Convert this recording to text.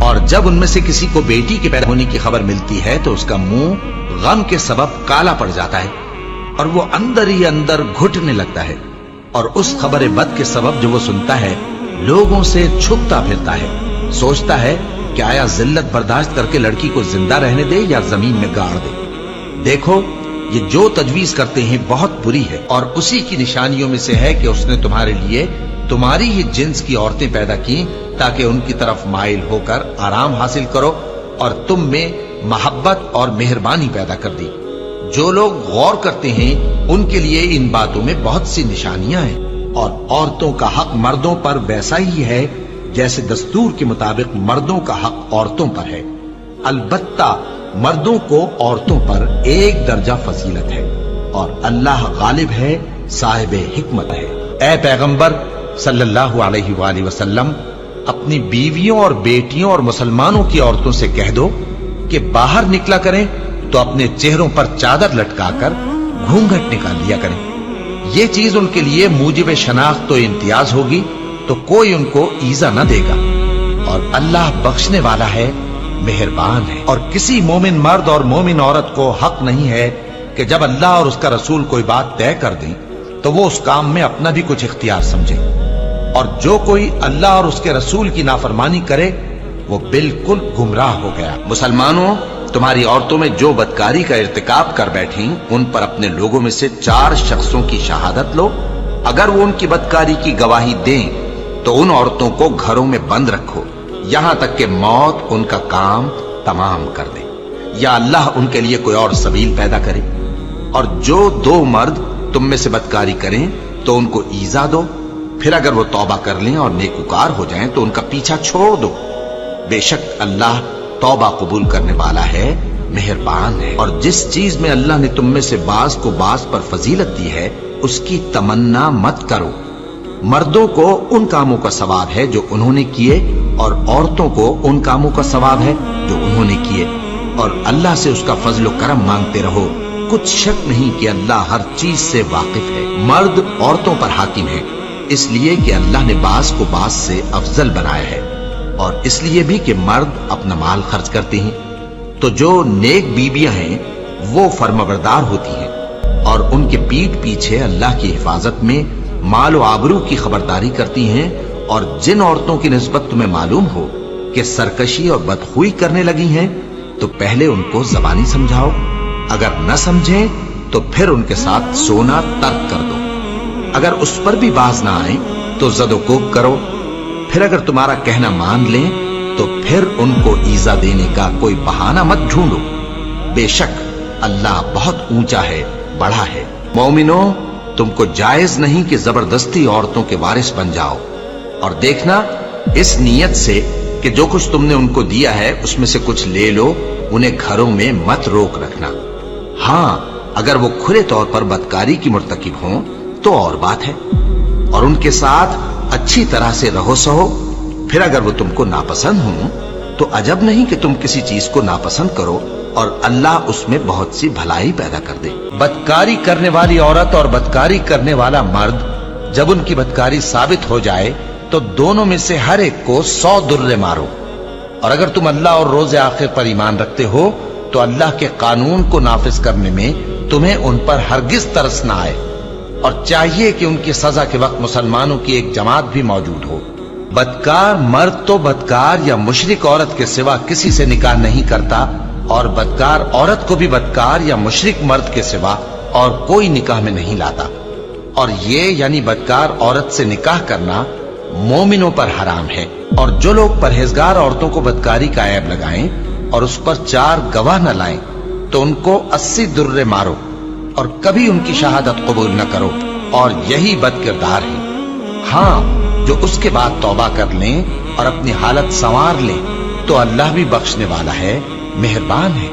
اور جب ان میں سے کسی کو بیٹی کے پیدا ہونے کی خبر ملتی ہے تو اس کا منہ غم کے سبب کالا پڑ جاتا ہے اور وہ اندر ہی اندر گھٹنے لگتا ہے، اور اس خبر بد کے سبب جو وہ سنتا ہے لوگوں سے چھپتا پھرتا ہے، سوچتا ہے کہ آیا ذلت برداشت کر کے لڑکی کو زندہ رہنے دے یا زمین میں گاڑ دے۔ دیکھو یہ جو تجویز کرتے ہیں بہت بری ہے، اور اسی کی نشانیوں میں سے ہے کہ اس نے تمہارے لیے تمہاری ہی جنس کی عورتیں پیدا کی تاکہ ان کی طرف مائل ہو کر آرام حاصل کرو، اور تم میں محبت اور مہربانی پیدا کر دی۔ جو لوگ غور کرتے ہیں ان کے لیے ان باتوں میں بہت سی نشانیاں ہیں، اور عورتوں کا حق مردوں پر ویسا ہی ہے جیسے دستور کے مطابق مردوں کا حق عورتوں پر ہے، البتہ مردوں کو عورتوں پر ایک درجہ فضیلت ہے، اور اللہ غالب ہے، صاحب حکمت ہے۔ اے پیغمبر صلی اللہ علیہ وآلہ وسلم، اپنی بیویوں اور بیٹیوں اور مسلمانوں کی عورتوں سے کہہ دو کہ باہر نکلا کریں تو اپنے چہروں پر چادر لٹکا کر گھونگھٹ نکال لیا کریں، یہ چیز ان کے لیے موجب شناخت و امتیاز ہوگی تو کوئی ان کو ایذا نہ دے گا، اور اللہ بخشنے والا ہے، مہربان ہے۔ اور کسی مومن مرد اور مومن عورت کو حق نہیں ہے کہ جب اللہ اور اس کا رسول کوئی بات طے کر دیں تو وہ اس کام میں اپنا بھی کچھ اختیار سمجھے، اور جو کوئی اللہ اور اس کے رسول کی نافرمانی کرے وہ بالکل گمراہ ہو گیا۔ مسلمانوں، تمہاری عورتوں میں جو بدکاری کا ارتکاب کر بیٹھیں ان پر اپنے لوگوں میں سے 4 شخصوں کی شہادت لو، اگر وہ ان کی بدکاری کی گواہی دیں تو ان عورتوں کو گھروں میں بند رکھو یہاں تک کہ موت ان کا کام تمام کر دے، یا اللہ ان کے لیے کوئی اور سبیل پیدا کرے۔ اور جو 2 مرد تم میں سے بدکاری کریں تو ان کو ایذا دو، پھر اگر وہ توبہ کر لیں اور نیکوکار ہو جائیں تو ان کا پیچھا چھوڑ دو، بے شک اللہ توبہ قبول کرنے والا ہے، مہربان ہے۔ اور جس چیز میں اللہ نے تم میں سے بعض کو بعض پر فضیلت دی ہے اس کی تمنا مت کرو، مردوں کو ان کاموں کا ثواب ہے جو انہوں نے کیے، اور عورتوں کو ان کاموں کا ثواب ہے جو انہوں نے کیے، اور اللہ سے اس کا فضل و کرم مانگتے رہو، کچھ شک نہیں کہ اللہ ہر چیز سے واقف ہے۔ مرد عورتوں پر حاکم ہے اس لیے کہ اللہ نے بعض کو بعض سے افضل بنایا ہے، اور اس لیے بھی کہ مرد اپنا مال خرچ کرتے ہیں، تو جو نیک بیویاں ہیں وہ فرمانبردار ہوتی ہیں، اور ان کے پیٹھ پیچھے اللہ کی حفاظت میں مال و آبرو کی خبرداری کرتی ہیں۔ اور جن عورتوں کی نسبت تمہیں معلوم ہو کہ سرکشی اور بدخوئی کرنے لگی ہیں تو پہلے ان کو زبانی سمجھاؤ، اگر نہ سمجھیں تو پھر ان کے ساتھ سونا ترک کر دو، اگر اس پر بھی باز نہ آئیں تو زد و کوب کرو، پھر اگر تمہارا کہنا مان لیں تو پھر ان کو ایذا دینے کا کوئی بہانہ مت ڈھونڈو، بے شک اللہ بہت اونچا ہے، بڑا ہے۔ مومنوں، تم کو جائز نہیں کہ زبردستی عورتوں کے وارث بن جاؤ، اور دیکھنا اس نیت سے کہ جو کچھ تم نے ان کو دیا ہے اس میں سے کچھ لے لو، انہیں گھروں میں مت روک رکھنا۔ ہاں اگر وہ کھلے طور پر بدکاری کی مرتکب ہوں تو اور بات ہے، اور ان کے ساتھ اچھی طرح سے رہو سہو، پھر اگر وہ تم کو ناپسند ہوں تو عجب نہیں کہ تم کسی چیز کو ناپسند کرو، اور اللہ اس میں بہت سی بھلائی پیدا کر دے۔ بدکاری کرنے والی عورت اور بدکاری کرنے والا مرد جب ان کی بدکاری ثابت ہو جائے تو دونوں میں سے ہر ایک کو 100 درے مارو، اور اگر تم اللہ اور روز آخر پر ایمان رکھتے ہو تو اللہ کے قانون کو نافذ کرنے میں تمہیں ان پر ہرگز ترس نہ آئے، اور چاہیے کہ ان کی سزا کے وقت مسلمانوں کی ایک جماعت بھی موجود ہو۔ بدکار مرد تو بدکار یا مشرک عورت کے سوا کسی سے نکاح نہیں کرتا، اور بدکار عورت کو بھی بدکار یا مشرک مرد کے سوا اور کوئی نکاح میں نہیں لاتا، اور یہ یعنی بدکار عورت سے نکاح کرنا مومنوں پر حرام ہے۔ اور جو لوگ پرہیزگار عورتوں کو بدکاری کا عیب لگائیں اور اس پر 4 گواہ نہ لائیں تو ان کو 80 درے مارو، اور کبھی ان کی شہادت قبول نہ کرو، اور یہی بد کردار ہے۔ ہاں جو اس کے بعد توبہ کر لیں اور اپنی حالت سنوار لیں تو اللہ بھی بخشنے والا ہے، مہربان ہے۔